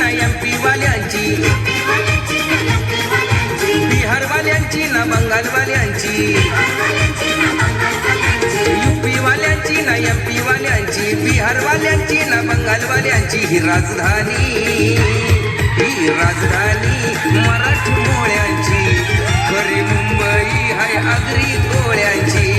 ना MP वाल्यांची, बिहारवाल्यांची ना बंगालवाल्यांची, UP वाल्यांची ना MP वाल्यांची, बिहारवाल्यांची ना बंगालवाल्यांची ही राजधानी मराठी मोळ्यांची, खरी मुंबई हाय आगरी कोळ्यांची.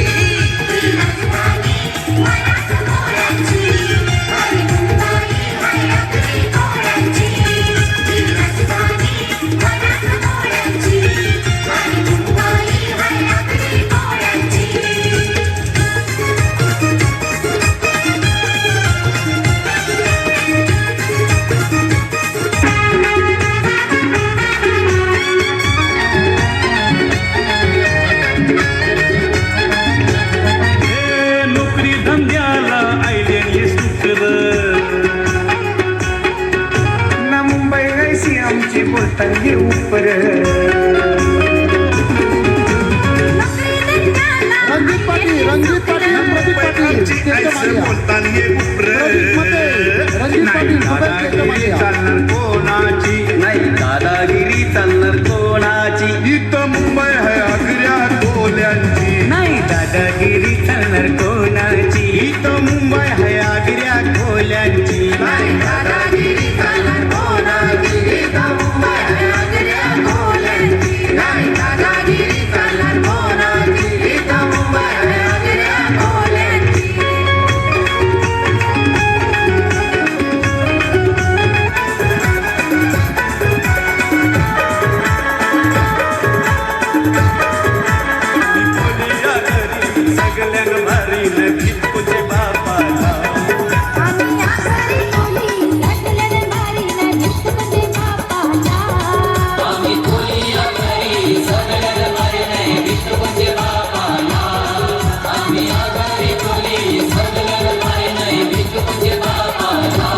आमची बोलतांगी उपर रणजित पाटील बोलतांगी उपर चालणार कोणाची नाही दादागिरी चालणार कोणाची. इथं मुंबई है आगऱ्या कोल्यांची नाही दादागिरी चालणार कोणाची. इथं मुंबई है आगऱ्या कोल्यांची नाही दादागिरी चालणार कोणाची. इथं मुंबई है आगऱ्या कोल्यांची. नाही दादागिरी चालणार कोणाची. इथं मुंबई है आगऱ्या कोल्यांची. सगळ्यां भारी नदी तुझे बापाला आम्ही आगरी कोली सगळ्यात भारी ना जितकुजे बापाला. आम्ही कोली आगरी सगळ्यात भारी ना जितकुजे बापाला. आम्ही आगरी कोली सगळ्यात भारी ना जितकुजे बापाला.